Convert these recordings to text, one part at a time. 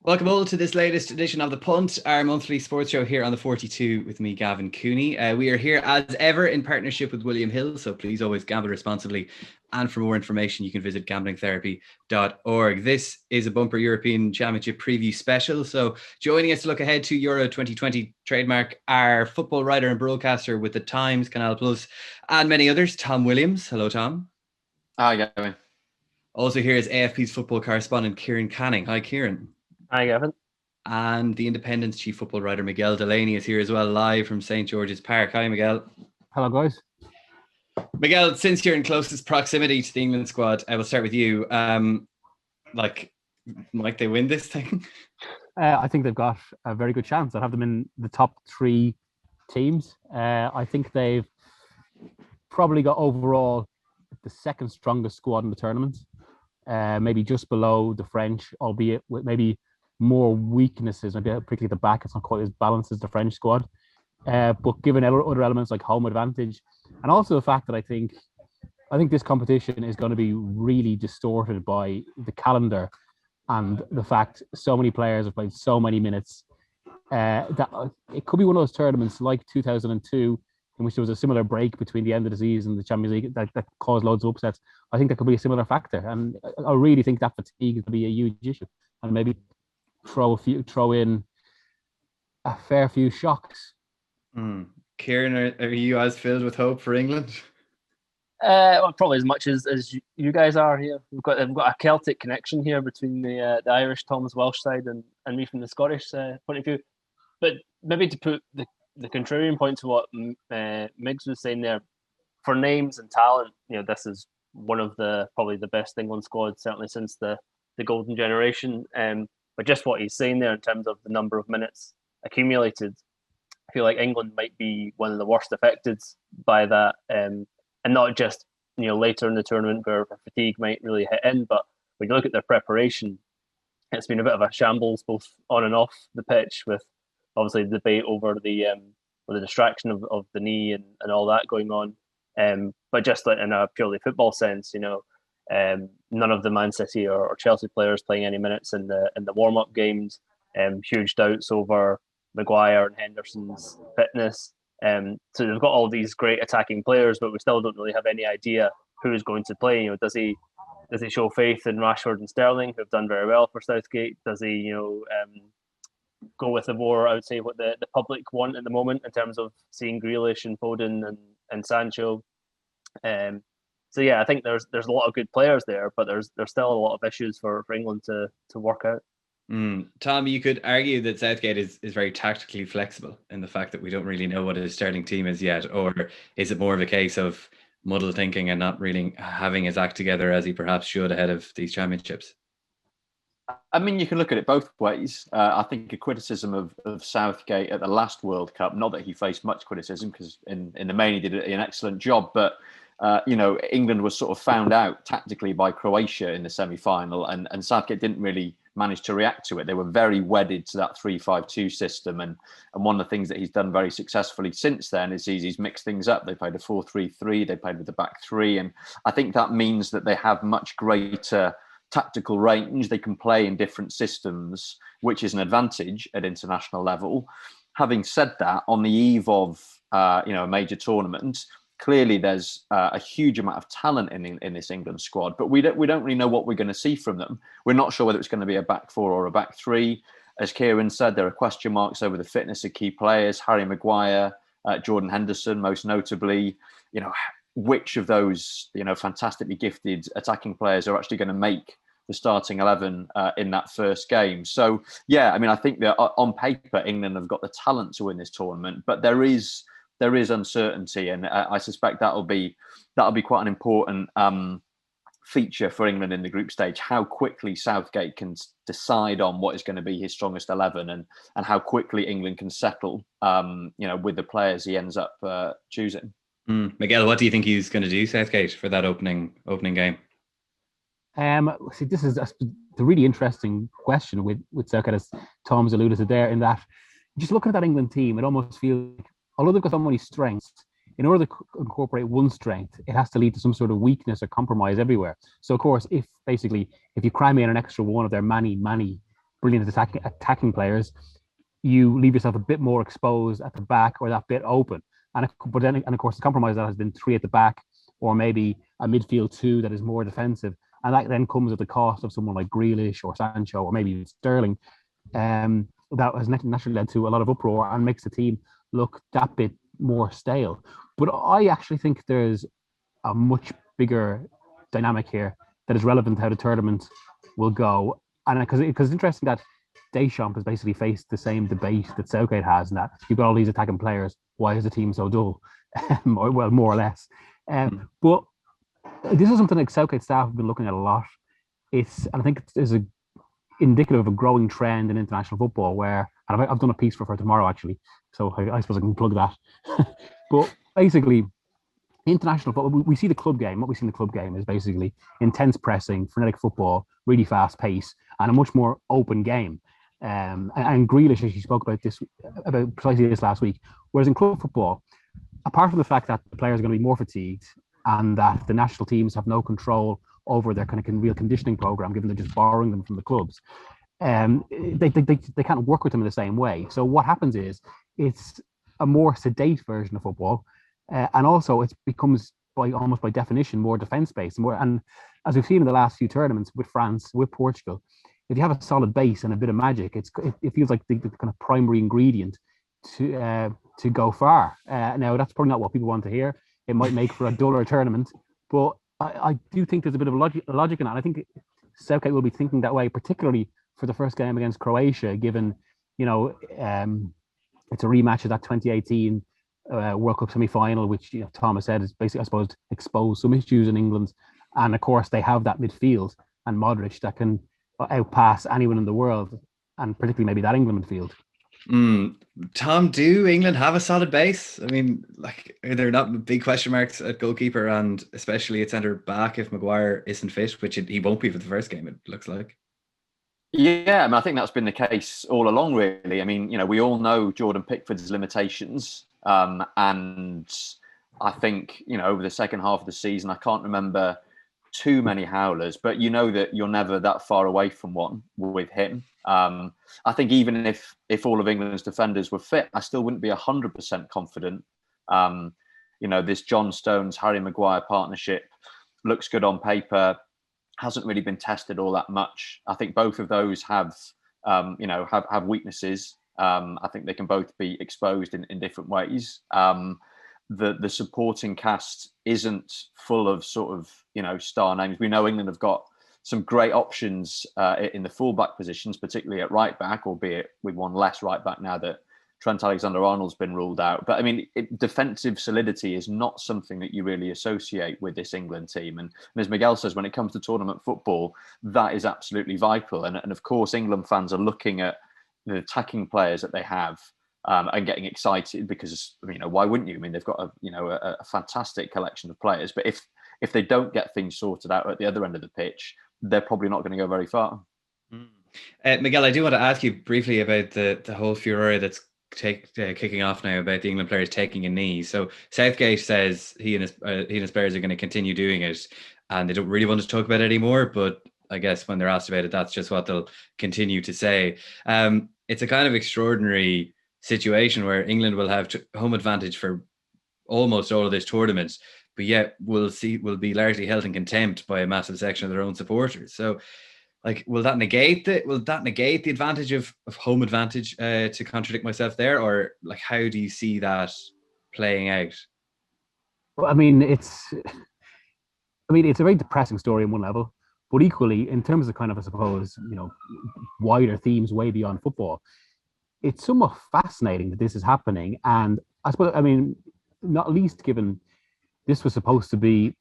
Welcome all to this latest edition of The Punt, our monthly sports show here on The42 with me, Gavin Cooney. We are here as ever in partnership with William Hill, so please always gamble responsibly. And for more information, you can visit gamblingtherapy.org. This is a bumper European Championship preview special. So joining us to look ahead to Euro 2020 trademark, our football writer and broadcaster with The Times, Canal Plus, and many others, Tom Williams. Hello, Tom. Hi, Gavin. Also here is AFP's football correspondent, Kieran Canning. Hi, Kieran. Hi, Gavin. And the Independent's chief football writer, Miguel Delaney, is here as well, live from St. George's Park. Hi, Miguel. Hello, guys. Miguel, since you're in closest proximity to the England squad, I will start with you. Might they win this thing? I think they've got a very good chance. I have them in the top three teams. I think they've probably got overall the second strongest squad in the tournament. Maybe just below the French, albeit with maybe more weaknesses, maybe particularly at the back. It's not quite as balanced as the French squad. But given other elements like home advantage, and also the fact that I think this competition is going to be really distorted by the calendar and the fact so many players have played so many minutes, that it could be one of those tournaments like 2002, in which there was a similar break between the end of the season and the Champions League that caused loads of upsets. I think that could be a similar factor, and I really think that fatigue is going to be a huge issue, and maybe throw in a fair few shocks. Kieran, are you as filled with hope for England? Well, probably as much as you guys are here. We've got a Celtic connection here between the Irish, Tom's Welsh side, and me from the Scottish point of view. But maybe to put the contrarian point to what Migs was saying there, for names and talent, this is one of probably the best England squads, certainly since the golden generation. But just what he's saying there in terms of the number of minutes accumulated, I feel like England might be one of the worst affected by that, and not just later in the tournament where fatigue might really hit in, but when you look at their preparation, it's been a bit of a shambles both on and off the pitch, with obviously the debate over the distraction of the knee and all that going on. But just in a purely football sense, none of the Man City or Chelsea players playing any minutes in the warm-up games. Huge doubts over Maguire and Henderson's fitness. So they've got all these great attacking players, but we still don't really have any idea who is going to play. Does he show faith in Rashford and Sterling, who have done very well for Southgate? Does he go with the more, I would say, what the public want at the moment in terms of seeing Grealish and Foden and Sancho? So yeah, I think there's a lot of good players there, but there's still a lot of issues for England to work out. Tom, you could argue that Southgate is very tactically flexible in the fact that we don't really know what his starting team is yet, or is it more of a case of muddled thinking and not really having his act together as he perhaps should ahead of these championships? I mean, you can look at it both ways. I think a criticism of Southgate at the last World Cup, not that he faced much criticism, because in the main he did an excellent job, but England was sort of found out tactically by Croatia in the semi-final, and Southgate didn't really manage to react to it. They were very wedded to that 3-5-2 system, and one of the things that he's done very successfully since then is he's mixed things up. They played a 4-3-3, they played with the back three, and I think that means that they have much greater tactical range. They can play in different systems, which is an advantage at international level. Having said that, on the eve of a major tournament, clearly there's a huge amount of talent in this England squad, but we don't really know what we're going to see from them. We're not sure whether it's going to be a back four or a back three. As Kieran said, there are question marks over the fitness of key players. Harry Maguire, Jordan Henderson, most notably. Which of those fantastically gifted attacking players are actually going to make the starting 11 in that first game? So yeah, I mean, I think that on paper England have got the talent to win this tournament, but there is uncertainty, and I suspect that'll be quite an important feature for England in the group stage. How quickly Southgate can decide on what is going to be his strongest 11, and how quickly England can settle with the players he ends up choosing. Miguel, what do you think he's going to do, Southgate, for that opening game? See, this is the really interesting question with Southgate, as Tom's alluded to there, in that just looking at that England team, it almost feels like, although they've got so many strengths, in order to incorporate one strength, it has to lead to some sort of weakness or compromise everywhere. So, of course, if you cram in an extra one of their many brilliant attacking players, you leave yourself a bit more exposed at the back or that bit open. And of course, the compromise that has been 3 at the back, or maybe a midfield 2 that is more defensive, and that then comes at the cost of someone like Grealish or Sancho or maybe Sterling. That has naturally led to a lot of uproar and makes the team look that bit more stale. But I actually think there's a much bigger dynamic here that is relevant to how the tournament will go. And because it's interesting that Deschamps has basically faced the same debate that Southgate has, and that you've got all these attacking players. Why is the team so dull? Well, more or less. But this is something that Southgate staff have been looking at a lot. And I think it's indicative of a growing trend in international football where, and I've done a piece for tomorrow actually, so I suppose I can plug that. But basically, international football, we see the club game. What we see in the club game is basically intense pressing, frenetic football, really fast pace, and a much more open game. And Grealish actually spoke about precisely this last week. Whereas in club football, apart from the fact that the players are going to be more fatigued and that the national teams have no control over their kind of real conditioning program, given they're just borrowing them from the clubs, they can't work with them in the same way. So what happens is it's a more sedate version of football, and also it becomes almost by definition more defense-based. And as we've seen in the last few tournaments with France, with Portugal, if you have a solid base and a bit of magic, it feels like the kind of primary ingredient to go far. Now, that's probably not what people want to hear. It might make for a duller tournament, but I do think there's a bit of logic in that. I think Southgate will be thinking that way, particularly for the first game against Croatia, given, it's a rematch of that 2018 World Cup semi-final, which Thomas said is basically, I suppose, exposed some issues in England. And of course, they have that midfield and Modric that can outpass anyone in the world, and particularly maybe that England midfield. Tom, do England have a solid base? I mean, are there not big question marks at goalkeeper and especially at centre back if Maguire isn't fit, which he won't be for the first game, it looks like? Yeah, I mean, I think that's been the case all along, really. I mean, we all know Jordan Pickford's limitations. And I think, over the second half of the season, I can't remember too many howlers, but that you're never that far away from one with him. I think even if all of England's defenders were fit, I still wouldn't be 100% confident. This John Stones, Harry Maguire partnership looks good on paper, hasn't really been tested all that much. I think both of those have weaknesses. I think they can both be exposed in different ways. The supporting cast isn't full of sort of star names. We know England have got some great options in the fullback positions, particularly at right back, albeit with one less right back now that Trent Alexander-Arnold's been ruled out. But I mean, defensive solidity is not something that you really associate with this England team. And as Miguel says, when it comes to tournament football, that is absolutely vital. And of course, England fans are looking at the attacking players that they have and getting excited because, why wouldn't you? I mean, they've got a fantastic collection of players. But if they don't get things sorted out at the other end of the pitch, they're probably not going to go very far. Miguel, I do want to ask you briefly about the whole furore that's kicking off now about the England players taking a knee. So Southgate says he and his players are going to continue doing it, and they don't really want to talk about it anymore. But I guess when they're asked about it, that's just what they'll continue to say. It's a kind of extraordinary situation where England will have home advantage for almost all of this tournament, but yet will be largely held in contempt by a massive section of their own supporters. So, will that negate the advantage of home advantage? To contradict myself there, or how do you see that playing out? Well, I mean, it's a very depressing story on one level, but equally in terms of kind of, I suppose, wider themes way beyond football, it's somewhat fascinating that this is happening. And I suppose, not least given this was supposed to be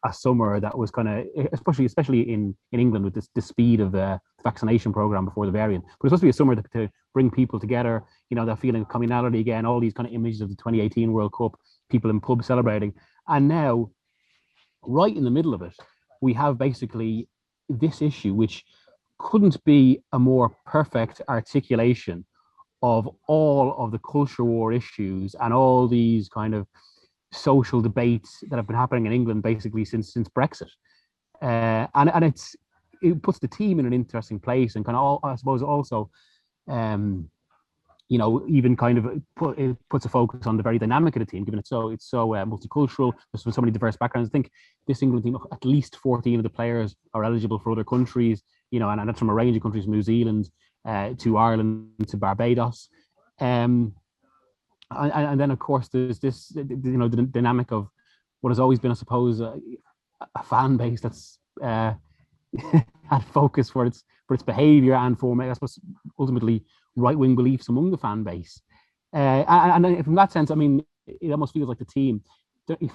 a summer that was kind of, especially in England with the speed of the vaccination program before the variant, but it's supposed to be a summer to bring people together, that feeling of communality again, all these kind of images of the 2018 World Cup, people in pubs celebrating. And now, right in the middle of it, we have basically this issue, which couldn't be a more perfect articulation of all of the culture war issues and all these kind of social debates that have been happening in England basically since Brexit, and it puts the team in an interesting place, and kind of, I suppose, also, even kind of it puts a focus on the very dynamic of the team, given it's so multicultural. There's so many diverse backgrounds. I think this England team, at least 14 of the players are eligible for other countries, and that's from a range of countries, from New Zealand to Ireland to Barbados. And then, of course, there's this, the dynamic of what has always been, I suppose, a fan base that's had focus for its behaviour and for, I suppose, ultimately right-wing beliefs among the fan base. And from that sense, I mean, it almost feels like the team,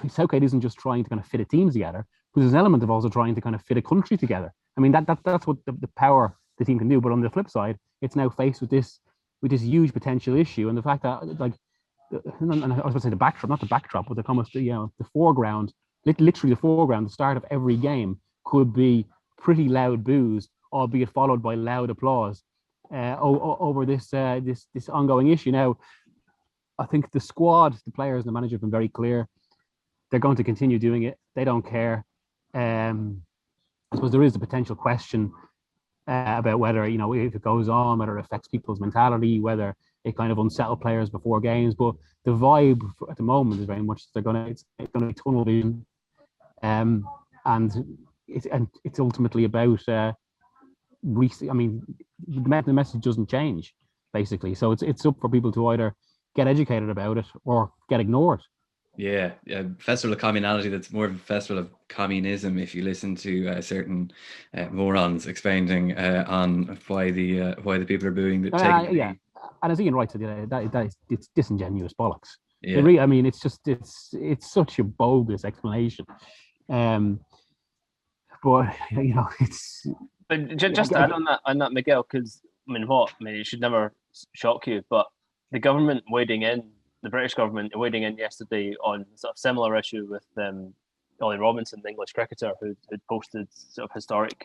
Southgate isn't just trying to kind of fit a team together, but there's an element of also trying to kind of fit a country together. I mean, that's what the power the team can do. But on the flip side, it's now faced with this huge potential issue, and the fact that, like, and I was going to say the backdrop, not the backdrop, but the foreground, literally the foreground, the start of every game could be pretty loud boos, albeit followed by loud applause over this ongoing issue. Now, I think the squad, the players, and the manager have been very clear. They're going to continue doing it. They don't care. I suppose there is the potential question about whether, if it goes on, whether it affects people's mentality, whether it kind of unsettle players before games. But the vibe at the moment is very much it's going to be tunnel vision, and it's ultimately about. I mean, the message doesn't change, basically. So it's up for people to either get educated about it or get ignored. Yeah, festival of communality. That's more of a festival of communism. If you listen to certain morons expounding on why the people are booing the yeah. And as Ian writes, it's disingenuous bollocks. Yeah. I mean, it's such a bogus explanation. But it's. But just to add on that, Miguel, because it should never shock you, but the government the British government wading in yesterday on sort of similar issue with Ollie Robinson, the English cricketer, who posted sort of historic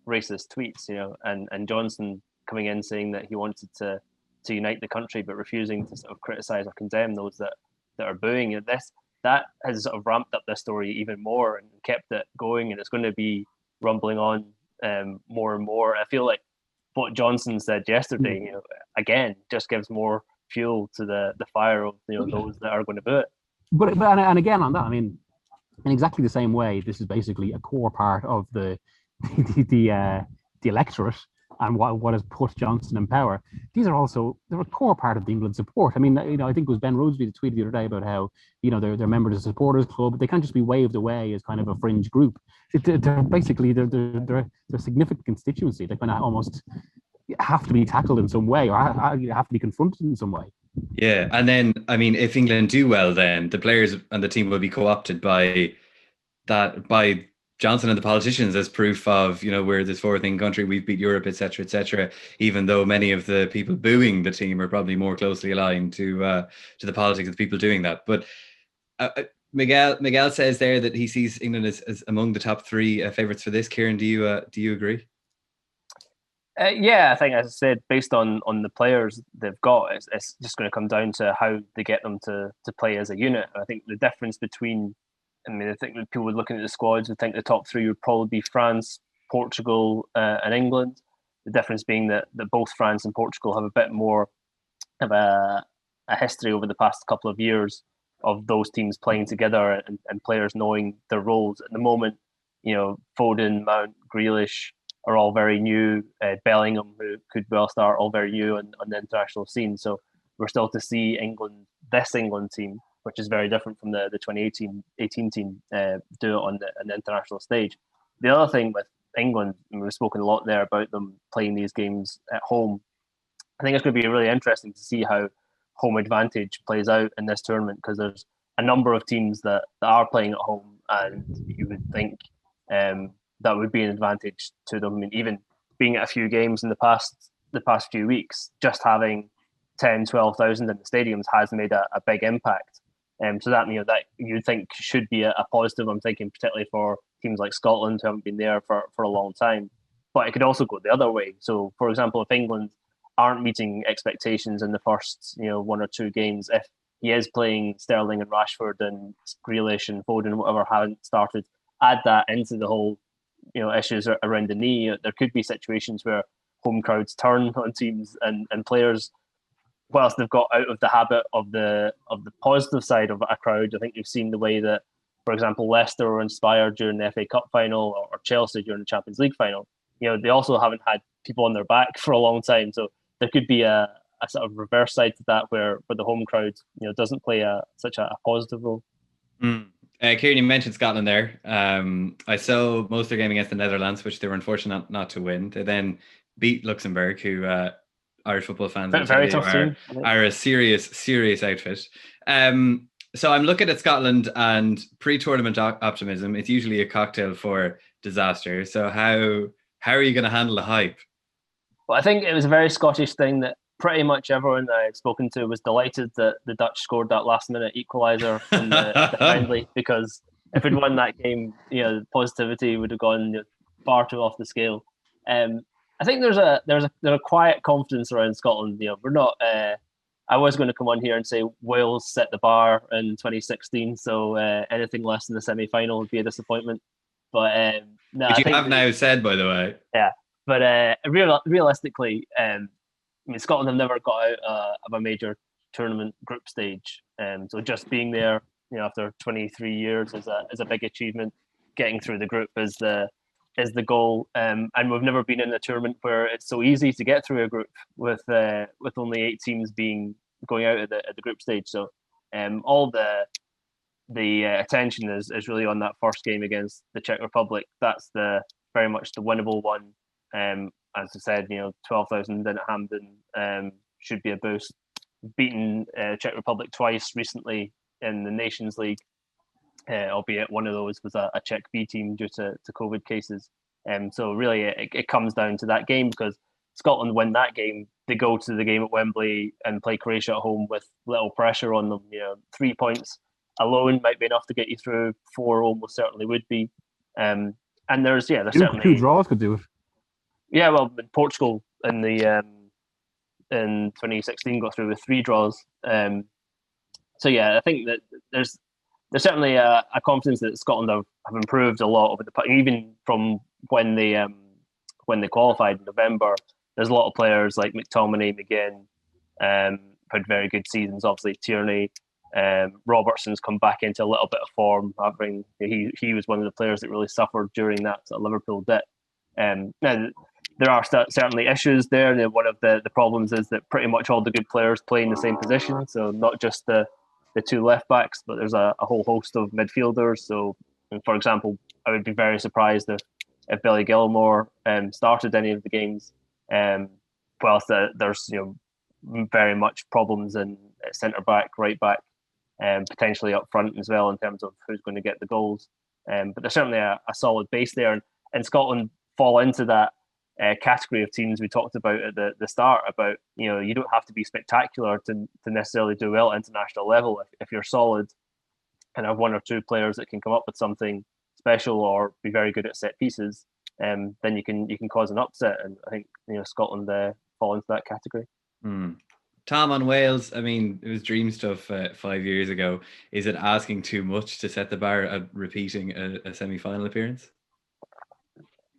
racist tweets, and Johnson coming in saying that he wanted to unite the country, but refusing to sort of criticise or condemn those that are booing. And that has sort of ramped up this story even more and kept it going, and it's going to be rumbling on more and more. I feel like what Johnson said yesterday, again, just gives more fuel to the fire of those that are going to boo it. But and again on that, I mean, in exactly the same way, this is basically a core part of the electorate and what has put Johnson in power. They're a core part of the England support. I mean, I think it was Ben Roseby that tweeted the other day about how they're members of the supporters club. They can't just be waved away as kind of a fringe group. They're basically they're a significant constituency. They kind of almost have to be tackled in some way, or have to be confronted in some way. Yeah, and then, I mean, if England do well, then the players and the team will be co-opted by Johnson and the politicians as proof of, we're this forward-thinking country, we've beat Europe, etc., even though many of the people booing the team are probably more closely aligned to the politics of the people doing that. But Miguel says there that he sees England as among the top three favourites for this. Kieran, do you agree? Yeah, I think, as I said, based on the players they've got, it's just going to come down to how they get them to play as a unit. I think the difference between, I think that people looking at the squads would think the top three would probably be France, Portugal, and England. The difference being that both France and Portugal have a bit more of a history over the past couple of years of those teams playing together and players knowing their roles. At the moment, Foden, Mount, Grealish are all very new. Bellingham, who could well start, all very new on the international scene. So we're still to see this England team, which is very different from the 2018 team, do it on the international stage. The other thing with England, and we've spoken a lot there about them playing these games at home, I think it's going to be really interesting to see how home advantage plays out in this tournament, because there's a number of teams that are playing at home, and you would think that would be an advantage to them. I mean, even being at a few games in the past few weeks, just having 10, 12,000 in the stadiums has made a big impact. So that that you'd think should be a positive. I'm thinking particularly for teams like Scotland who haven't been there for a long time. But it could also go the other way. So, for example, if England aren't meeting expectations in the first one or two games, if he is playing Sterling and Rashford and Grealish and Foden, whatever, haven't started, add that into the whole issues around the knee. There could be situations where home crowds turn on teams and players, whilst they've got out of the habit of the positive side of a crowd. I think you've seen the way that, for example, Leicester were inspired during the FA Cup final, or Chelsea during the Champions League final. They also haven't had people on their back for a long time, so there could be a sort of reverse side to that where the home crowd doesn't play such a positive role. Kieran, you mentioned Scotland there. I saw most of their game against the Netherlands, which they were unfortunate not to win. They then beat Luxembourg, who Irish football fans very tough team. Are a serious outfit. So I'm looking at Scotland, and pre-tournament optimism, it's usually a cocktail for disaster. So how are you going to handle the hype? Well, I think it was a very Scottish thing that pretty much everyone I've spoken to was delighted that the Dutch scored that last-minute equaliser in the friendly, because if we'd won that game, positivity would have gone far too off the scale. I think there's a quiet confidence around Scotland. We're not. I was going to come on here and say Wales set the bar in 2016, so anything less than the semi-final would be a disappointment. But no, which you have now said, by the way. Yeah, but realistically, Scotland have never got out of a major tournament group stage, so just being there, after 23 years is a big achievement. Getting through the group is the goal, and we've never been in a tournament where it's so easy to get through a group with only 8 teams going out at the group stage. So all the attention is really on that first game against the Czech Republic. That's very much the winnable one. As I said, 12,000 in at Hampden should be a boost. Beaten Czech Republic twice recently in the Nations League, albeit one of those was a Czech B team due to COVID cases. So really it comes down to that game, because Scotland win that game, they go to the game at Wembley and play Croatia at home with little pressure on them. 3 points alone might be enough to get you through. 4 almost certainly would be. And there's certainly 2 draws could do it. Yeah, well, Portugal in 2016 got through with 3 draws. So yeah, I think that there's certainly a confidence that Scotland have improved a lot over even from when they qualified in November. There's a lot of players like McTominay, McGinn, had very good seasons. Obviously, Tierney, Robertson's come back into a little bit of form. He was one of the players that really suffered during that Liverpool dip. Now there are certainly issues there. And one of the problems is that pretty much all the good players play in the same position. So not just the 2 left backs, but there's a whole host of midfielders. So, for example, I would be very surprised if Billy Gilmore started any of the games. Whilst there's very much problems in centre back, right back, potentially up front as well in terms of who's going to get the goals. But there's certainly a solid base there, and Scotland fall into that category of teams we talked about at the start about, you don't have to be spectacular to necessarily do well at international level. If you're solid and have 1 or 2 players that can come up with something special or be very good at set pieces, then you can cause an upset. And I think Scotland fall into that category. Tom, on Wales, I mean, it was dream stuff 5 years ago. Is it asking too much to set the bar at repeating a semi-final appearance?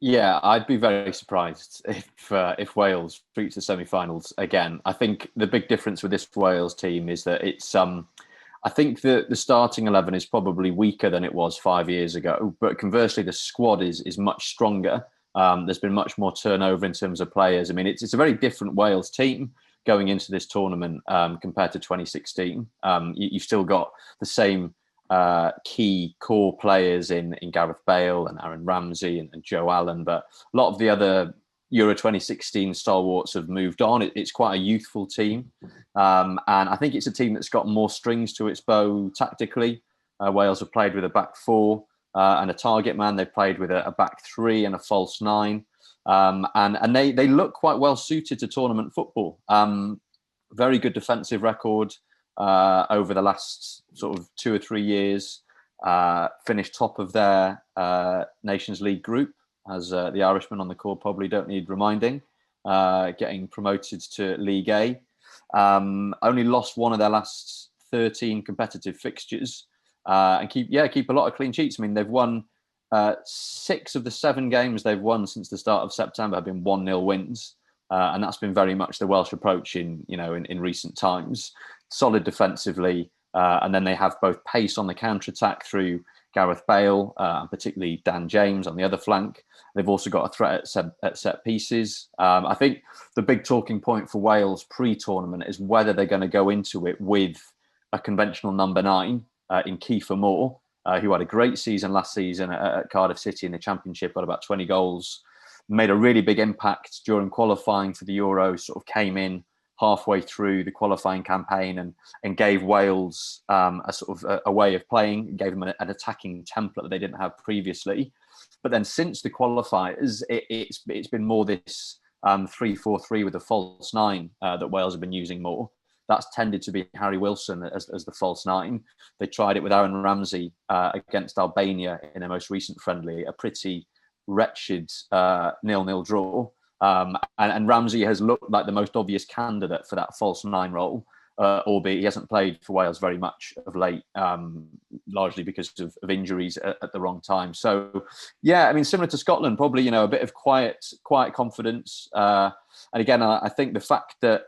Yeah, I'd be very surprised if Wales reach the semi-finals again. I think the big difference with this Wales team is that it's I think the starting 11 is probably weaker than it was 5 years ago, but conversely the squad is much stronger. There's been much more turnover in terms of players. I mean, it's a very different Wales team going into this tournament compared to 2016. You've still got the same key core players in Gareth Bale and Aaron Ramsey and Joe Allen, but a lot of the other Euro 2016 stalwarts have moved on. It's quite a youthful team, and I think it's a team that's got more strings to its bow tactically. Wales have played with a back 4 and a target man. They've played with a back 3 and a false 9, and they look quite well suited to tournament football. Very good defensive record over the last sort of 2 or 3 years. Finished top of their Nations League group, as the Irishmen on the call probably don't need reminding, getting promoted to League A. Only lost 1 of their last 13 competitive fixtures, and keep a lot of clean sheets. I mean, they've won 6 of the 7 games they've won since the start of September have been 1-0 wins. And that's been very much the Welsh approach in recent times. Solid defensively, and then they have both pace on the counter-attack through Gareth Bale, and particularly Dan James on the other flank. They've also got a threat at set pieces. I think the big talking point for Wales pre-tournament is whether they're going to go into it with a conventional number 9 in Kiefer Moore, who had a great season last season at Cardiff City in the Championship, got about 20 goals, made a really big impact during qualifying for the Euro, sort of came in halfway through the qualifying campaign and gave Wales a way of playing, gave them an attacking template that they didn't have previously. But then since the qualifiers, it's been more this 3-4-3 with a false 9 that Wales have been using more. That's tended to be Harry Wilson as the false 9. They tried it with Aaron Ramsey against Albania in their most recent friendly, a pretty wretched 0-0 draw. And Ramsey has looked like the most obvious candidate for that false 9 role, albeit he hasn't played for Wales very much of late, largely because of injuries at the wrong time. So, yeah, I mean, similar to Scotland, probably, a bit of quiet confidence. And again, I think the fact that,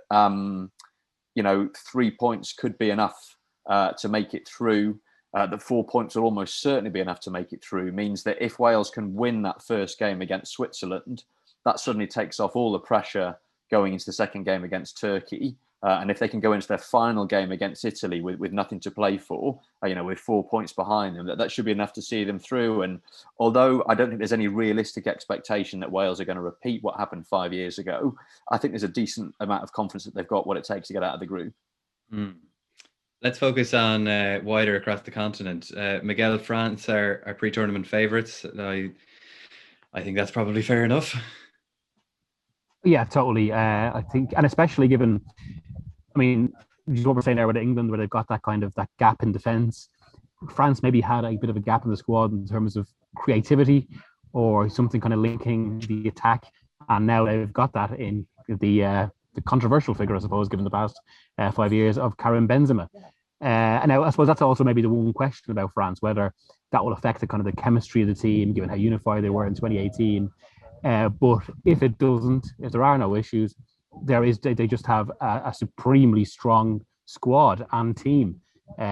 3 points could be enough to make it through, that 4 points will almost certainly be enough to make it through, means that if Wales can win that first game against Switzerland, that suddenly takes off all the pressure going into the second game against Turkey. And if they can go into their final game against Italy with nothing to play for, with 4 points behind them, that should be enough to see them through. And although I don't think there's any realistic expectation that Wales are going to repeat what happened 5 years ago, I think there's a decent amount of confidence that they've got what it takes to get out of the group. Let's focus on wider across the continent. Miguel, France are pre-tournament favourites. I think that's probably fair enough. Yeah, totally. I think, and especially given, what we're saying there with England, where they've got that gap in defence. France maybe had a bit of a gap in the squad in terms of creativity or something kind of linking the attack, and now they've got that in the controversial figure, I suppose, given the past 5 years, of Karim Benzema. And now I suppose that's also maybe the one question about France, whether that will affect the chemistry of the team, given how unified they were in 2018. But if it doesn't, if there are no issues, they just have a supremely strong squad and team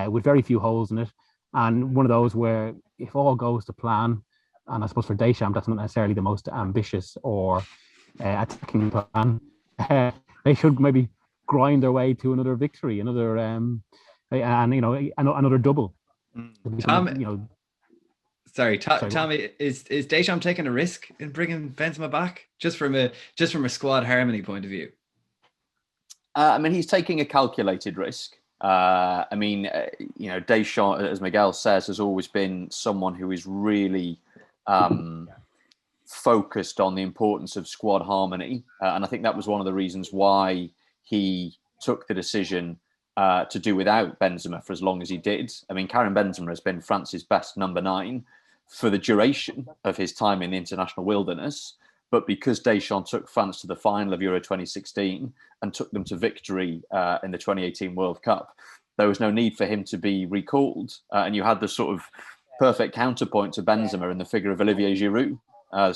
with very few holes in it. And one of those where if all goes to plan, and I suppose for Deschamps, that's not necessarily the most ambitious or attacking plan, they should maybe grind their way to another victory, another double. Tommy, is Deschamps taking a risk in bringing Benzema back just from a squad harmony point of view? He's taking a calculated risk. Deschamps, as Miguel says, has always been someone who is really focused on the importance of squad harmony, and I think that was one of the reasons why he took the decision to do without Benzema for as long as he did. Karim Benzema has been France's best number 9 for the duration of his time in the international wilderness. But because Deschamps took France to the final of Euro 2016 and took them to victory in the 2018 World Cup, there was no need for him to be recalled. And you had the sort of perfect counterpoint to Benzema in the figure of Olivier Giroud,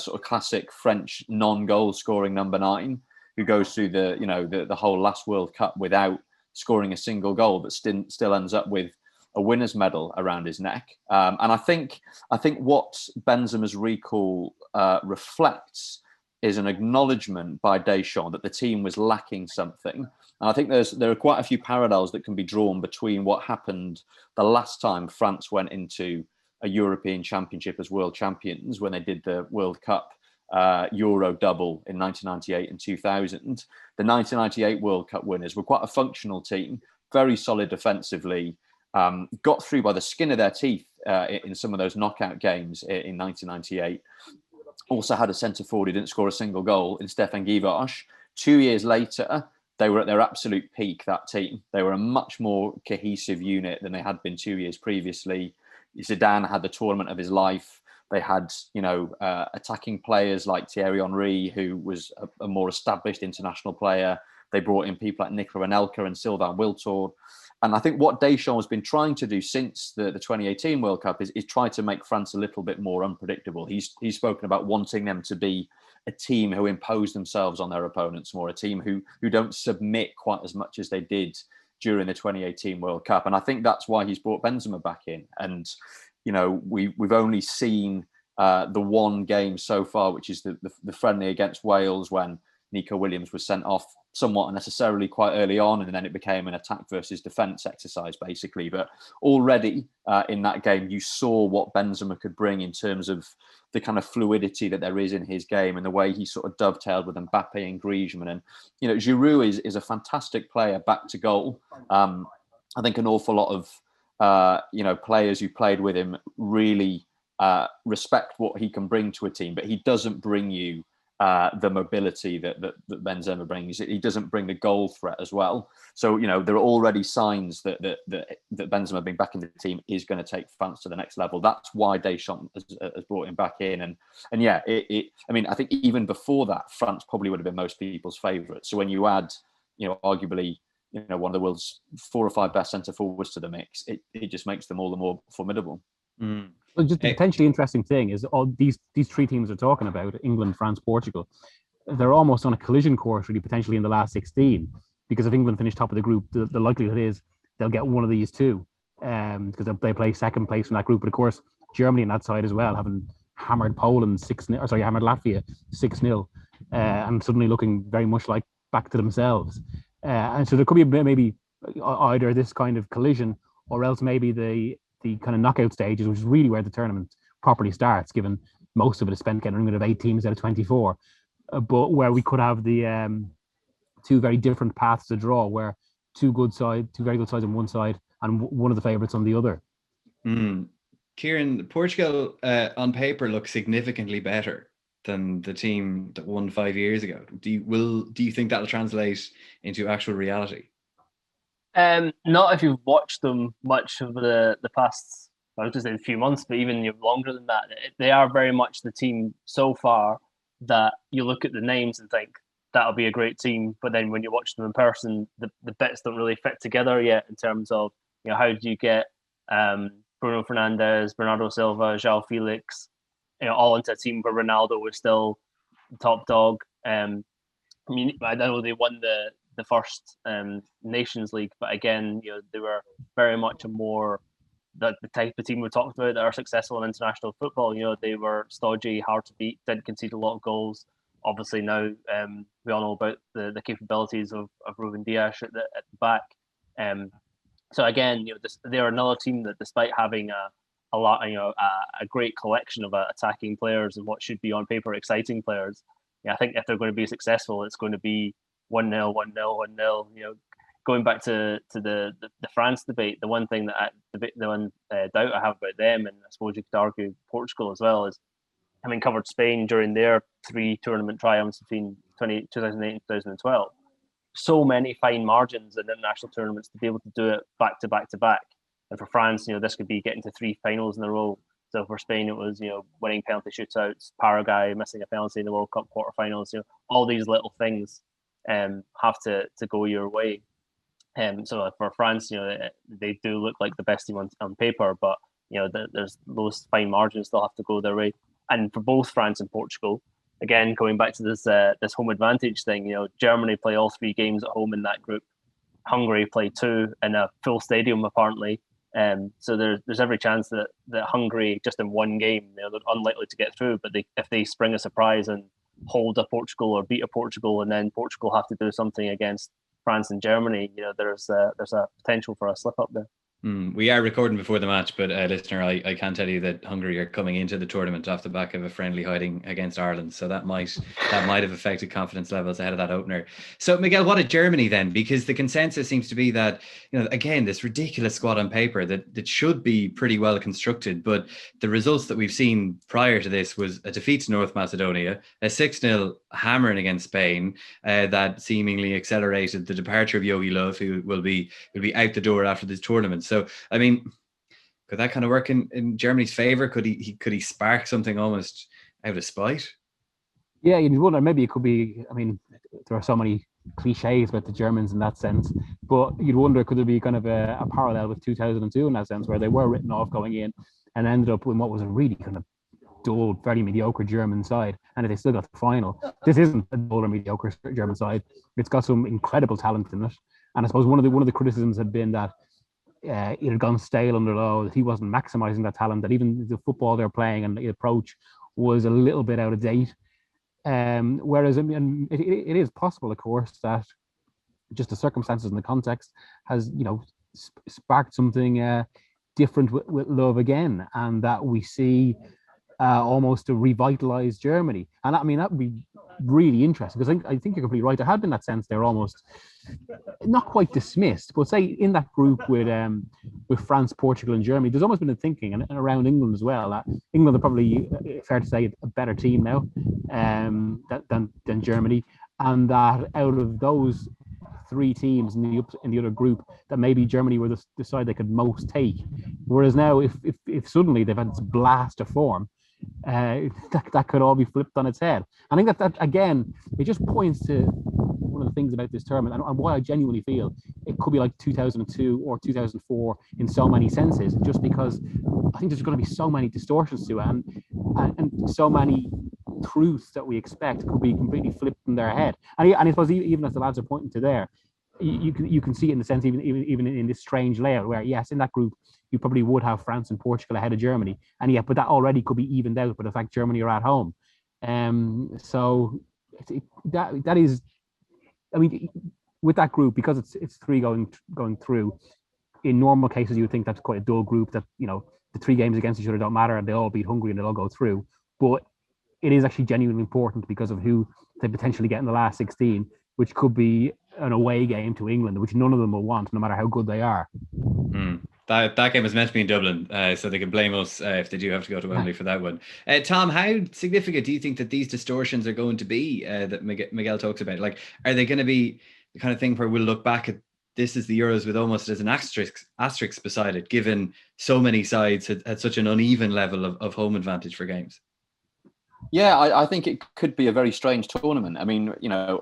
sort of classic French non-goal scoring number 9, who goes through the whole last World Cup without scoring a single goal, but still ends up with a winner's medal around his neck. And I think what Benzema's recall reflects is an acknowledgement by Deschamps that the team was lacking something. And I think there are quite a few parallels that can be drawn between what happened the last time France went into a European Championship as world champions, when they did the World Cup Euro double in 1998 and 2000. The 1998 World Cup winners were quite a functional team, very solid defensively, got through by the skin of their teeth in some of those knockout games in 1998. Also had a centre forward who didn't score a single goal in Stefan Guivarc'h. 2 years later, they were at their absolute peak, that team. They were a much more cohesive unit than they had been 2 years previously. Zidane had the tournament of his life. They had, attacking players like Thierry Henry, who was a more established international player. They brought in people like Nicola Anelka and Sylvain Wiltord. And I think what Deschamps has been trying to do since the 2018 World Cup is try to make France a little bit more unpredictable. He's spoken about wanting them to be a team who impose themselves on their opponents more, a team who don't submit quite as much as they did during the 2018 World Cup. And I think that's why he's brought Benzema back in. And, you know, we've only seen the one game so far, which is the friendly against Wales, when Nico Williams was sent off somewhat unnecessarily quite early on, and then it became an attack versus defence exercise, basically. But already in that game, you saw what Benzema could bring in terms of the kind of fluidity that there is in his game and the way he sort of dovetailed with Mbappe and Griezmann. And, you know, Giroud is a fantastic player back to goal. I think an awful lot of, players who played with him really respect what he can bring to a team, but he doesn't bring you the mobility that Benzema brings. He doesn't bring the goal threat as well. So, you know, there are already signs that Benzema being back in the team is going to take France to the next level. That's why Deschamps has brought him back in. And yeah, I mean, I think even before that, France probably would have been most people's favourite. So when you add, you know, arguably, you know, one of the world's 4 or 5 best centre forwards to the mix, it just makes them all the more formidable. Mm. Well, just the potentially interesting thing is all these 3 teams we're talking about, England, France, Portugal, they're almost on a collision course really potentially in the last 16, because if England finish top of the group, the likelihood is they'll get one of these 2 because they play second place from that group. But of course, Germany on that side as well, having hammered Poland 6-0, hammered Latvia 6-0, and suddenly looking very much like back to themselves. And so there could be maybe either this kind of collision, or else maybe the kind of knockout stages, which is really where the tournament properly starts, given most of it is spent getting rid of 8 teams out of 24. But where we could have the 2 very different paths to draw, where 2 very good sides on one side and one of the favourites on the other. Kieran, Portugal on paper looks significantly better than the team that won 5 years ago. Do you think that'll translate into actual reality? Not if you've watched them much over the past, I was just saying a few months, but even longer than that. They are very much the team so far that you look at the names and think that'll be a great team, but then when you watch them in person, the bits don't really fit together yet in terms of, you know, how do you get Bruno Fernandes, Bernardo Silva, João Felix, you know, all into a team where Ronaldo was still the top dog. I mean, I know they won the first Nations League, but again, you know, they were very much a more the type of team we talked about that are successful in international football. You know, they were stodgy, hard to beat, didn't concede a lot of goals. Obviously now we all know about the capabilities of Ruben Dias at the back. So again, you know, they're another team that, despite having a lot, you know, a great collection of attacking players and what should be on paper exciting players, yeah, I think if they're going to be successful, it's going to be 1-0, 1-0, 1-0. You know, going back to the France debate, the one thing that doubt I have about them, and I suppose you could argue Portugal as well, is having covered Spain during their 3 tournament triumphs between 2008 and 2012. So many fine margins in international tournaments to be able to do it back to back to back. And for France, you know, this could be getting to 3 finals in a row. So for Spain, it was, you know, winning penalty shootouts, Paraguay missing a penalty in the World Cup quarterfinals. You know, all these little things have to go your way. So for France, you know, they do look like the best team on paper, but you know, there's those fine margins still have to go their way. And for both France and Portugal, again, going back to this home advantage thing, you know, Germany play all 3 games at home in that group. Hungary play 2 in a full stadium apparently. So there's every chance that Hungary, just in one game, you know, they're unlikely to get through. But if they spring a surprise and hold a Portugal or beat a Portugal, and then Portugal have to do something against France and Germany, you know, there's a potential for a slip up there. We are recording before the match, but listener, I can tell you that Hungary are coming into the tournament off the back of a friendly hiding against Ireland, so that might have affected confidence levels ahead of that opener. So Miguel, what a Germany then? Because the consensus seems to be that, you know, again, this ridiculous squad on paper that should be pretty well constructed, but the results that we've seen prior to this was a defeat to North Macedonia, a 6-0 hammering against Spain that seemingly accelerated the departure of Jogi Löw, who will be out the door after this tournament. So, I mean, could that kind of work in Germany's favour? Could he spark something almost out of spite? Yeah, you wonder, maybe it could be. I mean, there are so many cliches about the Germans in that sense, but you'd wonder, could there be kind of a parallel with 2002 in that sense, where they were written off going in and ended up with what was a really kind of dull, very mediocre German side, and they still got the final. This isn't a dull or mediocre German side. It's got some incredible talent in it, and I suppose one of the criticisms had been that it had gone stale under Lowe, that he wasn't maximising that talent, that even the football they're playing and the approach was a little bit out of date. Whereas, I mean, it is possible, of course, that just the circumstances and the context has, sparked something different with Love again, and that we see almost a revitalized Germany. And I mean, that would be really interesting, because I think you're completely right. There had been that sense they're almost not quite dismissed, but say in that group with France, Portugal, and Germany, there's almost been a thinking, and around England as well, that England are probably, fair to say, a better team now than Germany, and that out of those three teams in the other group, that maybe Germany were the side they could most take. Whereas now, if suddenly they've had this blast of form, that could all be flipped on its head. I think that again, it just points to one of the things about this tournament, and why I genuinely feel it could be like 2002 or 2004 in so many senses, just because I think there's going to be so many distortions to it, and so many truths that we expect could be completely flipped in their head. And I suppose even as the lads are pointing to there, you can see it in the sense, even in this strange layout, where yes, in that group you probably would have France and Portugal ahead of Germany, and yeah, but that already could be evened out by the fact Germany are at home. So that is, I mean, with that group, because it's three going through. In normal cases, you would think that's quite a dull group, that the three games against each other don't matter, and they all beat Hungary and they'll all go through. But it is actually genuinely important because of who they potentially get in the last 16, which could be an away game to England, which none of them will want, no matter how good they are. That game was meant to be in Dublin, so they can blame us if they do have to go to Wembley for that one. Tom, how significant do you think that these distortions are going to be that Miguel talks about? Like, are they going to be the kind of thing where we'll look back at this as the Euros with almost as an asterisk beside it, given so many sides had such an uneven level of home advantage for games? Yeah, I think it could be a very strange tournament. I mean,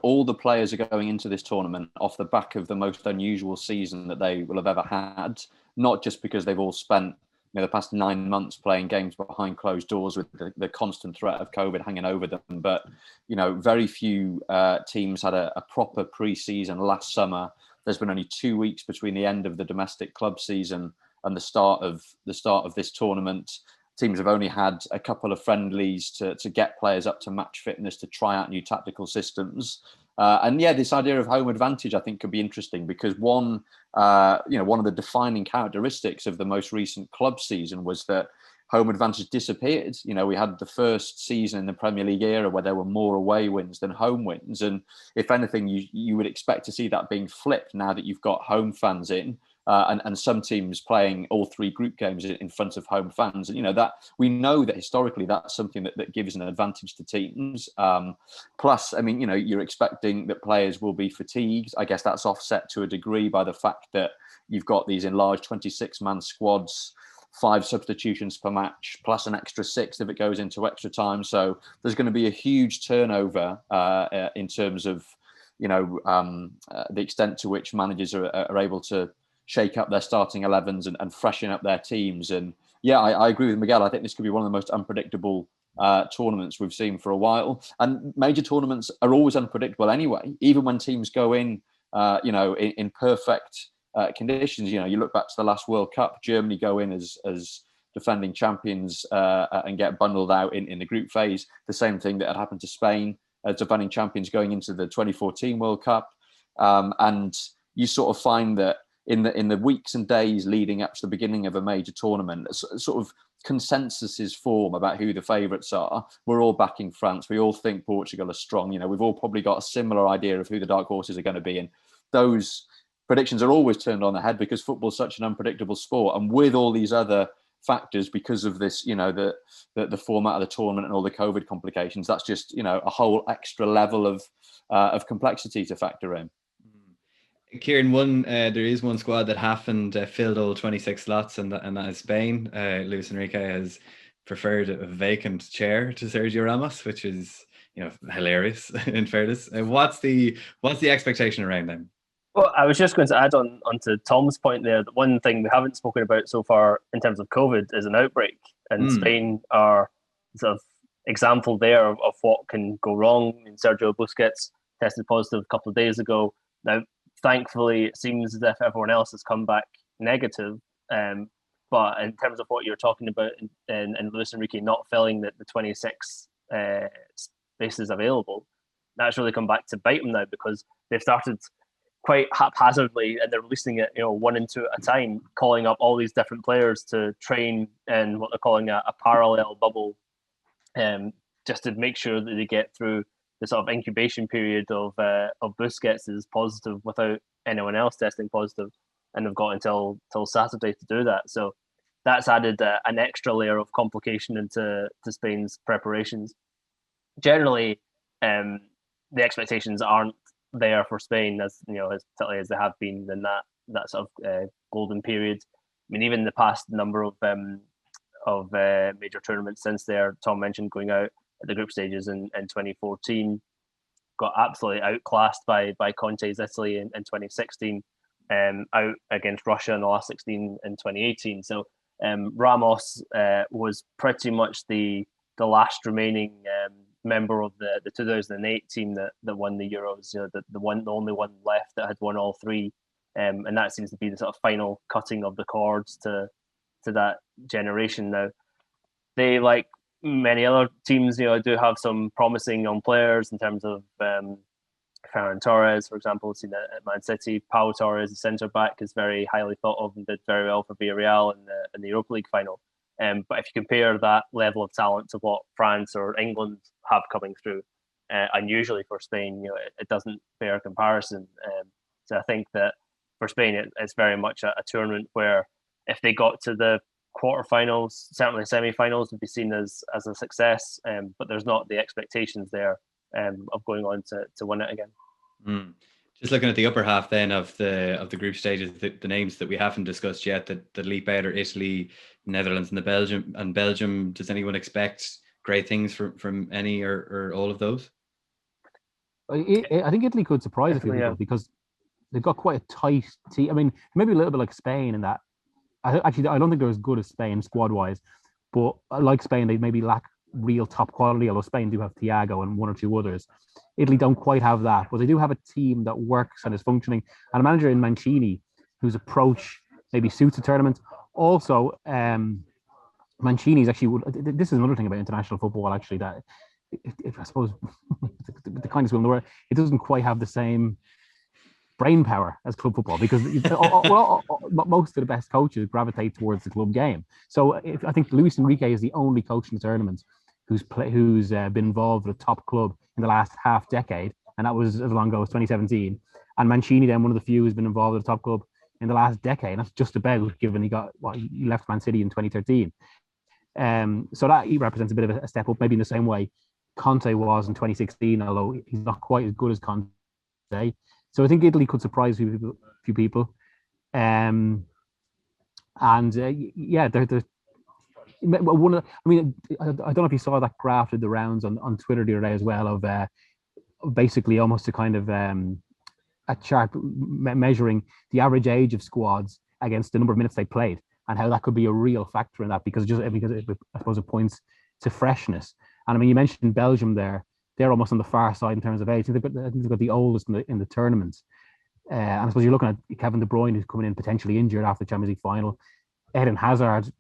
all the players are going into this tournament off the back of the most unusual season that they will have ever had, not just because they've all spent the past 9 months playing games behind closed doors with the constant threat of COVID hanging over them, but very few teams had a proper pre-season last summer. There's been only 2 weeks between the end of the domestic club season and the start of this tournament. Teams have only had a couple of friendlies to get players up to match fitness, to try out new tactical systems. And yeah, this idea of home advantage, I think, could be interesting, because one of the defining characteristics of the most recent club season was that home advantage disappeared. We had the first season in the Premier League era where there were more away wins than home wins. And if anything, you would expect to see that being flipped now that you've got home fans in. And some teams playing all three group games in front of home fans, and that we know that historically that's something that gives an advantage to teams. Plus, I mean, you're expecting that players will be fatigued. I guess that's offset to a degree by the fact that you've got these enlarged 26-man squads, 5 substitutions per match, plus an extra 6 if it goes into extra time. So there's going to be a huge turnover in terms of the extent to which managers are able to shake up their starting 11s and freshen up their teams. And yeah, I agree with Miguel. I think this could be one of the most unpredictable tournaments we've seen for a while. And major tournaments are always unpredictable anyway, even when teams go in perfect conditions. You look back to the last World Cup, Germany go in as defending champions and get bundled out in the group phase. The same thing that had happened to Spain as defending champions going into the 2014 World Cup. And you sort of find that in the weeks and days leading up to the beginning of a major tournament, sort of consensuses form about who the favourites are. We're all backing France. We all think Portugal are strong. We've all probably got a similar idea of who the dark horses are going to be. And those predictions are always turned on their head because football is such an unpredictable sport. And with all these other factors, because of this, the format of the tournament and all the COVID complications, that's just, a whole extra level of complexity to factor in. Kieran, there is one squad that happened filled all 26 slots, and that is Spain. Luis Enrique has preferred a vacant chair to Sergio Ramos, which is hilarious in fairness. What's the expectation around them? Well, I was just going to add onto Tom's point there that one thing we haven't spoken about so far in terms of COVID is an outbreak, and Spain are sort of example there of what can go wrong. I mean, Sergio Busquets tested positive a couple of days ago. Now, thankfully, it seems as if everyone else has come back negative. But in terms of what you're talking about, and Luis Enrique not filling the 26 spaces available, that's really come back to bite them now, because they've started quite haphazardly, and they're releasing it, one and two at a time, calling up all these different players to train in what they're calling a parallel bubble, just to make sure that they get through the sort of incubation period of Busquets is positive without anyone else testing positive, and they've got until Saturday to do that. So that's added an extra layer of complication into Spain's preparations. Generally, the expectations aren't there for Spain as tightly as they have been in that sort of golden period. I mean, even the past number of major tournaments since there, Tom mentioned going out at the group stages in 2014, got absolutely outclassed by Conte's Italy in 2016, out against Russia in the last 16 in 2018. So Ramos was pretty much the last remaining member of the 2008 team that won the Euros, the only one left that had won all three, and that seems to be the sort of final cutting of the cords to that generation. Now, they, like many other teams, do have some promising young players in terms of Ferran Torres, for example, seen at Man City. Pau Torres, the centre back, is very highly thought of and did very well for Villarreal in the Europa League final. But if you compare that level of talent to what France or England have coming through, unusually for Spain, it doesn't bear comparison. So I think that for Spain, it's very much a tournament where if they got to the quarterfinals, certainly semi-finals would be seen as a success. But there's not the expectations there of going on to win it again. Just looking at the upper half then of the group stages, the names that we haven't discussed yet that leap out are Italy, Netherlands, and Belgium. Does anyone expect great things from any or all of those? I think Italy could surprise a few people because they've got quite a tight team. I mean, maybe a little bit like Spain in that. I don't think they're as good as Spain squad-wise, but like Spain, they maybe lack real top quality, although Spain do have Thiago and one or two others. Italy don't quite have that, but they do have a team that works and is functioning, and a manager in Mancini whose approach maybe suits the tournament. Also, Mancini's actually, this is another thing about international football, actually, that I suppose the kindest will in the world, it doesn't quite have the same brain power as club football, because most of the best coaches gravitate towards the club game. So I think Luis Enrique is the only coach in the tournament who's been involved with a top club in the last half decade, and that was as long ago as 2017. And Mancini, then, one of the few who's been involved with a top club in the last decade. That's just about, given he left Man City in 2013. So that he represents a bit of a step up, maybe in the same way Conte was in 2016, although he's not quite as good as Conte. So I think Italy could surprise a few people. They're one of. I mean, I don't know if you saw that graph did the rounds on Twitter the other day as well of basically almost a kind of a chart measuring the average age of squads against the number of minutes they played, and how that could be a real factor in that, because I suppose it points to freshness. And I mean, you mentioned Belgium there. They're almost on the far side in terms of age. I think they've got the oldest in the tournament. And I suppose you're looking at Kevin De Bruyne, who's coming in potentially injured after the Champions League final. Eden Hazard,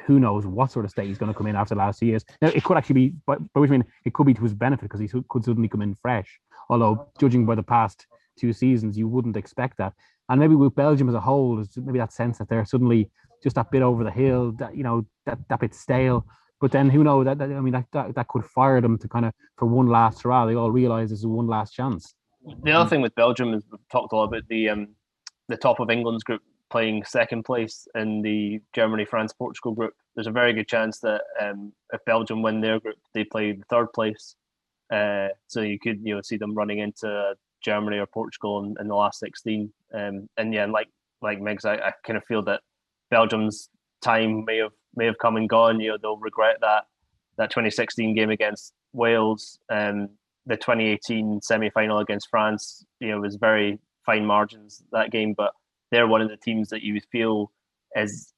who knows what sort of state he's going to come in after the last 2 years. Now, it could actually be, by which I mean, it could be to his benefit, because he could suddenly come in fresh. Although, judging by the past 2 seasons, you wouldn't expect that. And maybe with Belgium as a whole, there's maybe that sense that they're suddenly just that bit over the hill, that bit stale. But then who knows? That could fire them to kind of for one last hurrah. They all realise there's one last chance. The other thing with Belgium is we've talked a lot about the top of England's group playing second place in the Germany, France, Portugal group. There's a very good chance that if Belgium win their group, they play the third place. So you could see them running into Germany or Portugal in the last 16. Like Megs, I kind of feel that Belgium's time may have come and gone. They'll regret that 2016 game against Wales. the 2018 semi-final against France, was very fine margins that game, but they're one of the teams that you would feel has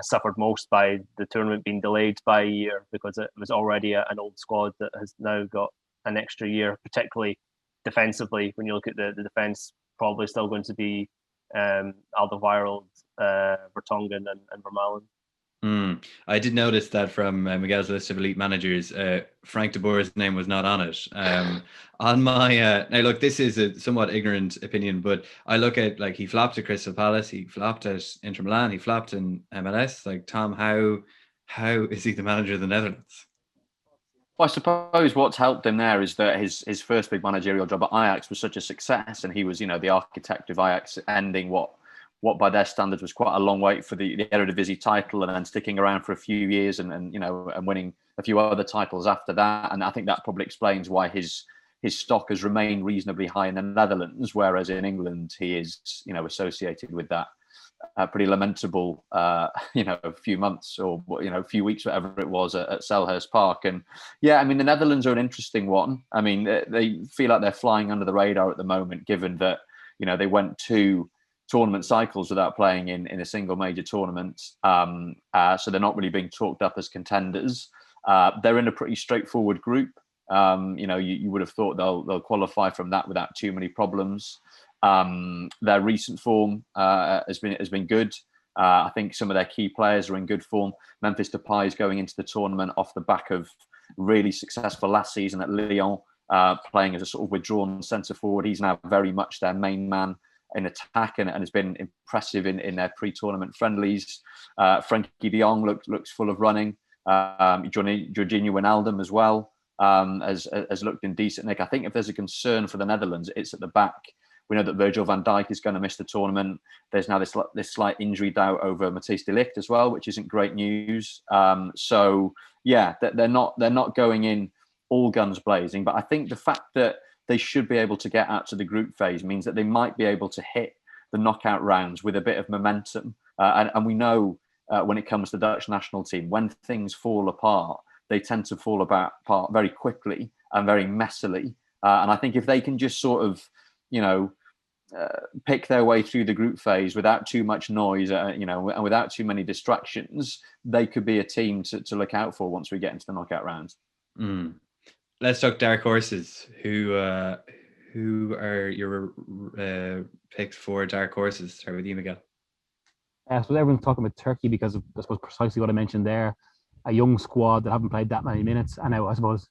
suffered most by the tournament being delayed by a year, because it was already an old squad that has now got an extra year, particularly defensively. When you look at the defense, probably still going to be Alderweireld, Vertonghen and Vermaelen. I did notice that from Miguel's list of elite managers, Frank de Boer's name was not on it. On my now, look, this is a somewhat ignorant opinion, but I look at, like, he flopped at Crystal Palace, he flopped at Inter Milan, he flopped in MLS. Like, Tom, how is he the manager of the Netherlands? Well, I suppose what's helped him there is that his first big managerial job at Ajax was such a success, and he was, the architect of Ajax ending what by their standards was quite a long wait for the Eredivisie title, and then sticking around for a few years and winning a few other titles after that. And I think that probably explains why his stock has remained reasonably high in the Netherlands, whereas in England he is, associated with that pretty lamentable, few months or, a few weeks, whatever it was at Selhurst Park. And yeah, I mean, the Netherlands are an interesting one. I mean, they feel like they're flying under the radar at the moment, given that, they went to tournament cycles without playing in a single major tournament. So they're not really being talked up as contenders. They're in a pretty straightforward group. You would have thought they'll qualify from that without too many problems. Their recent form has been good. I think some of their key players are in good form. Memphis Depay is going into the tournament off the back of really successful last season at Lyon, playing as a sort of withdrawn centre forward. He's now very much their main man in attack and has been impressive in their pre-tournament friendlies. Frenkie de Jong looks full of running. Jorginho Wijnaldum as well has looked in decent nick. I think if there's a concern for the Netherlands, it's at the back. We know that Virgil van Dijk is going to miss the tournament. There's now this slight injury doubt over Matthijs de Ligt as well, which isn't great news. So yeah, they're not going in all guns blazing. But I think the fact that they should be able to get out to the group phase means that they might be able to hit the knockout rounds with a bit of momentum. And we know when it comes to the Dutch national team, when things fall apart, they tend to fall apart very quickly and very messily. And I think if they can just sort of, pick their way through the group phase without too much noise, and without too many distractions, they could be a team to look out for once we get into the knockout rounds. Let's talk dark horses. Who are your picks for dark horses? Start with you, Miguel. So everyone's talking about Turkey because of, I suppose, precisely what I mentioned there. A young squad that haven't played that many minutes. And now I suppose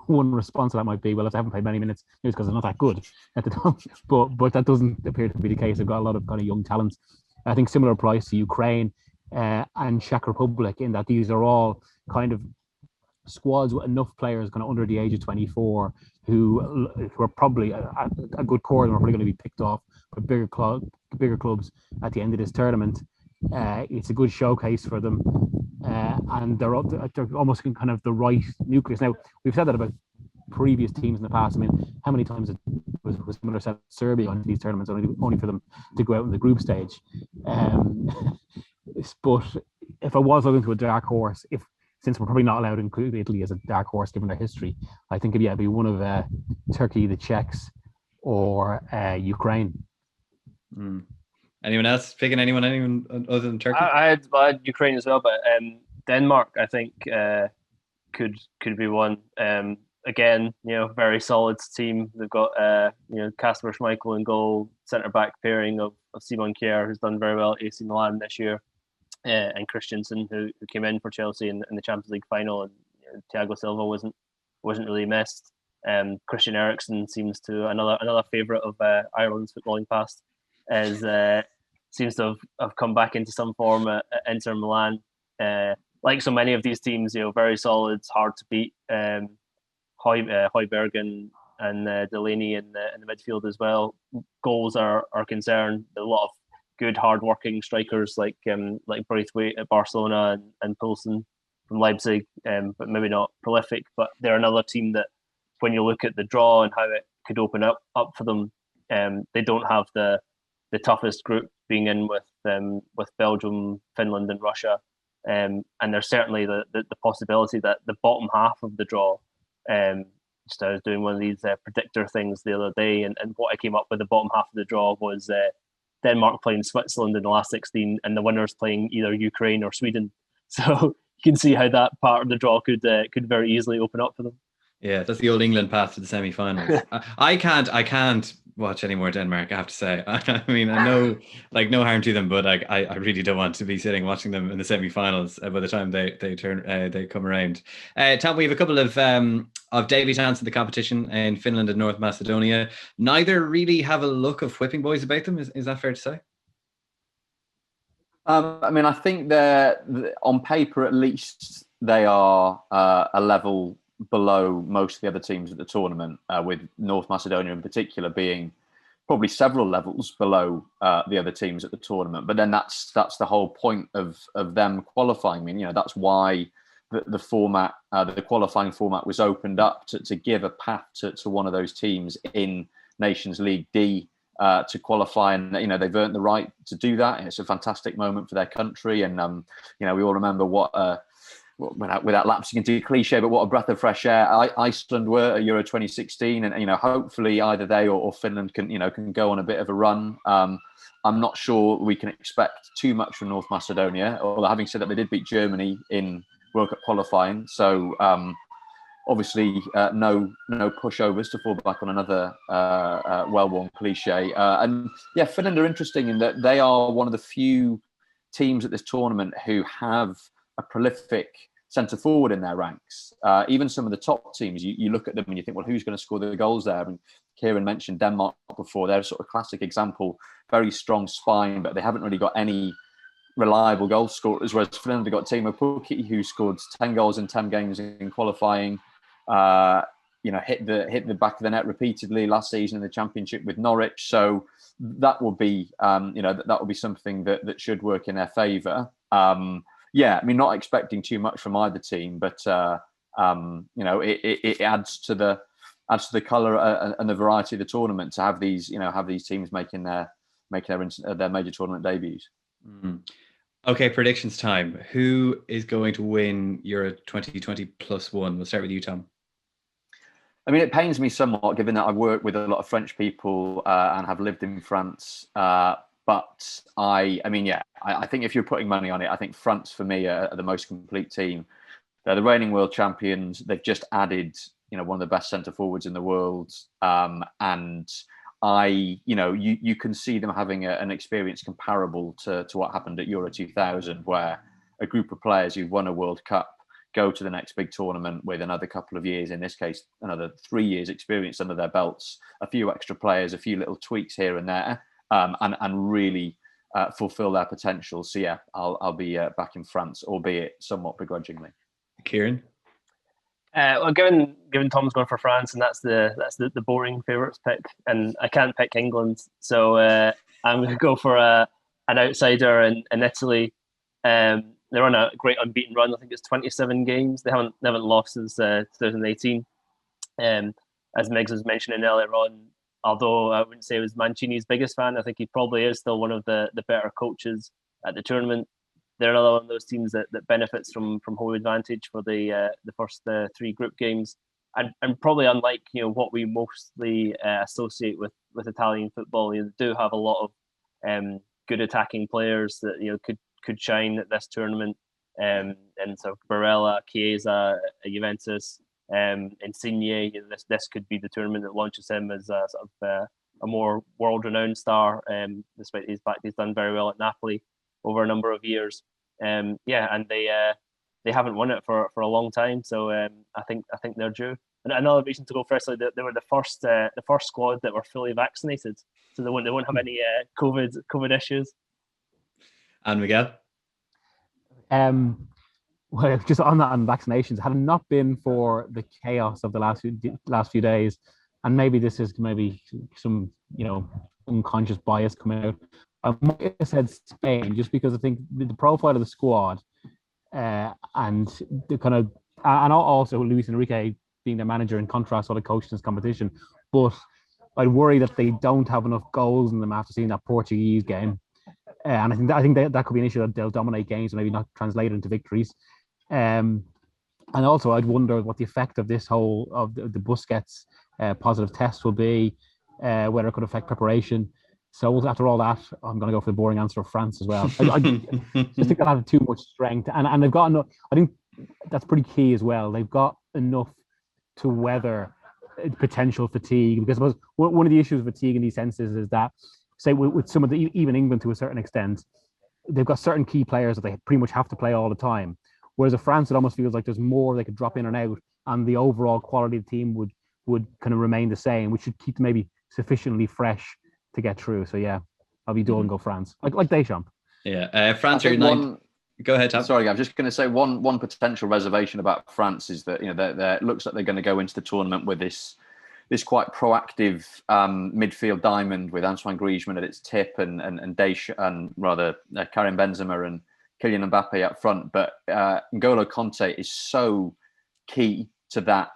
one response to that might be, well, if they haven't played many minutes, it's because they're not that good at the time. But that doesn't appear to be the case. They've got a lot of kind of young talents. I think similar applies to Ukraine and Czech Republic, in that these are all kind of squads with enough players kind of under the age of 24 who are probably a good core, and are probably going to be picked off by bigger clubs at the end of this tournament. It's a good showcase for them, and they're almost in kind of the right nucleus. Now, we've said that about previous teams in the past. I mean, how many times was Miller set Serbia on these tournaments only for them to go out in the group stage? But if I was looking to a dark horse, since we're probably not allowed to include Italy as a dark horse given their history, I think it'd be one of Turkey, the Czechs, or Ukraine. Anyone else picking anyone other than Turkey? I had Ukraine as well, but Denmark, I think, could be one. Again, very solid team. They've got Kasper Schmeichel in goal, centre back pairing of Simon Kjær, who's done very well at AC Milan this year, and Christensen, who came in for Chelsea in the Champions League final, and Thiago Silva wasn't really missed. Christian Eriksen seems to another favourite of Ireland's footballing past, seems to have come back into some form at Inter Milan. Like so many of these teams, very solid, hard to beat. Højbjerg and Delaney in the midfield as well. Goals are concerned. A lot of good, hard-working strikers like Braithwaite at Barcelona and Poulsen from Leipzig, but maybe not prolific. But they're another team that, when you look at the draw and how it could open up for them, they don't have the toughest group, being in with Belgium, Finland, and Russia. And there's certainly the possibility that the bottom half of the draw I was doing one of these predictor things the other day, and what I came up with the bottom half of the draw was Denmark playing Switzerland in the last 16, and the winners playing either Ukraine or Sweden. So you can see how that part of the draw could very easily open up for them. Yeah, that's the old England path to the semi-finals. I can't watch any more Denmark, I have to say. I mean, I know, like, no harm to them, but I really don't want to be sitting watching them in the semi-finals by the time they come around. Tom, we have a couple of debutants in the competition in Finland and North Macedonia. Neither really have a look of whipping boys about them. Is that fair to say? I mean, I think they're, on paper at least, they are a level below most of the other teams at the tournament, with North Macedonia in particular being probably several levels below the other teams at the tournament. But then that's the whole point of them qualifying. I mean, that's why the format, the qualifying format, was opened up to give a path to one of those teams in Nations League D to qualify, and they've earned the right to do that. And it's a fantastic moment for their country, and we all remember without lapsing into cliche, but what a breath of fresh air Iceland were at Euro 2016, and hopefully either they or Finland can go on a bit of a run. I'm not sure we can expect too much from North Macedonia, although having said that, they did beat Germany in World Cup qualifying, so obviously no pushovers, to fall back on another well-worn cliche. And yeah, Finland are interesting in that they are one of the few teams at this tournament who have a prolific centre forward in their ranks. Even some of the top teams, you look at them and you think, well, who's going to score the goals there? I mean, Kieran mentioned Denmark before. They're a sort of classic example, very strong spine, but they haven't really got any reliable goal scorers, whereas Finland have got Timo Pukki, who scored 10 goals in 10 games in qualifying, hit the back of the net repeatedly last season in the Championship with Norwich. So that will be that will be something that should work in their favour. Yeah, I mean, not expecting too much from either team, but it adds to the colour and the variety of the tournament to have these teams making their major tournament debuts. Mm. Okay, predictions time. Who is going to win Euro 2020 +1? We'll start with you, Tom. I mean, it pains me somewhat, given that I work with a lot of French people and have lived in France. But I think if you're putting money on it, I think France, for me, are the most complete team. They're the reigning world champions. They've just added, one of the best centre forwards in the world, and you can see them having an experience comparable to what happened at Euro 2000, where a group of players who've won a World Cup go to the next big tournament with another couple of years, in this case, another 3 years experience under their belts, a few extra players, a few little tweaks here and there, and really fulfill their potential. So yeah, I'll be back in France, albeit somewhat begrudgingly. Kieran? Well, given Tom's going for France, and that's the boring favourites pick, and I can't pick England, so I'm going to go for an outsider in Italy. They're on a great unbeaten run. I think it's 27 games. They haven't lost since 2018. As Megs was mentioning earlier on, although I wouldn't say I was Mancini's biggest fan, I think he probably is still one of the better coaches at the tournament. They're another one of those teams that benefits from home advantage for the first 3 group games, and probably unlike what we mostly associate with Italian football. They do have a lot of good attacking players that could shine at this tournament, and so Barella, Chiesa, Juventus, Insigne. This could be the tournament that launches him as a sort of a more world-renowned star. Despite he's done very well at Napoli over a number of years. And they haven't won it for a long time, so I think they're due. And another reason to go firstly, they were the first squad that were fully vaccinated, so they won't have any COVID issues. And Miguel? Well, just on that, on vaccinations, had it not been for the chaos of the last few days, and maybe this is some unconscious bias coming out, I might have said Spain, just because I think the profile of the squad and the kind of, and also Luis Enrique being the manager in contrast to other coaches in this competition, but I'd worry that they don't have enough goals in them after seeing that Portuguese game. And I think that could be an issue, that they'll dominate games and maybe not translate into victories. And also, I'd wonder what the effect of this whole of the Busquets positive test will be, whether it could affect preparation. So after all that, I'm going to go for the boring answer of France as well. I just think they'll have too much strength, and they've got enough. I think that's pretty key as well. They've got enough to weather potential fatigue, because I suppose one of the issues with fatigue in these senses is that, say, with some of the, even England to a certain extent, they've got certain key players that they pretty much have to play all the time. Whereas at France, it almost feels like there's more they could drop in and out, and the overall quality of the team would kind of remain the same, which should keep them maybe sufficiently fresh to get through. So yeah, I'll be dull and go France, like Deschamps. Yeah, France are nine. Go ahead, Tom. Sorry, I'm just going to say one potential reservation about France is that, you know, it looks like they're going to go into the tournament with this quite proactive midfield diamond with Antoine Griezmann at its tip and Karim Benzema and Kylian Mbappe up front. But N'Golo Kanté is so key to that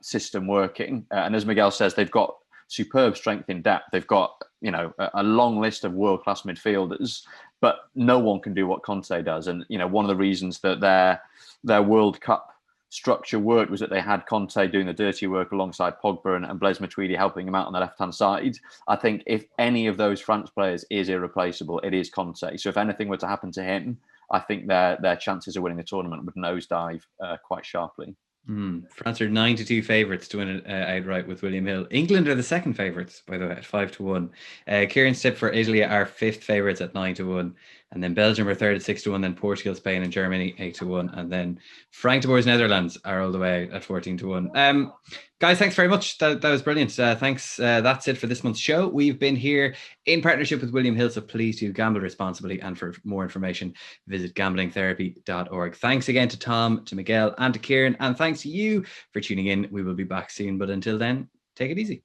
system working. And as Miguel says, they've got superb strength in depth. They've got, you know, a long list of world-class midfielders, but no one can do what Conte does. And, you know, one of the reasons that their World Cup structure worked was that they had Conte doing the dirty work alongside Pogba and Blaise Matuidi helping him out on the left-hand side. I think if any of those France players is irreplaceable, it is Conte. So if anything were to happen to him, I think their chances of winning the tournament would nosedive quite sharply. France are 9-2 favourites to win it outright with William Hill. England are the second favourites, by the way, at 5-1. Kieran's tip for Italy are fifth favourites at 9-1. And then Belgium are third at 6-1. Then Portugal, Spain, and Germany 8-1. And then Frank de Boer's Netherlands are all the way at 14-1. Guys, thanks very much. That was brilliant. Thanks. That's it for this month's show. We've been here in partnership with William Hill, so please do gamble responsibly. And for more information, visit gamblingtherapy.org. Thanks again to Tom, to Miguel, and to Kieran. And thanks to you for tuning in. We will be back soon. But until then, take it easy.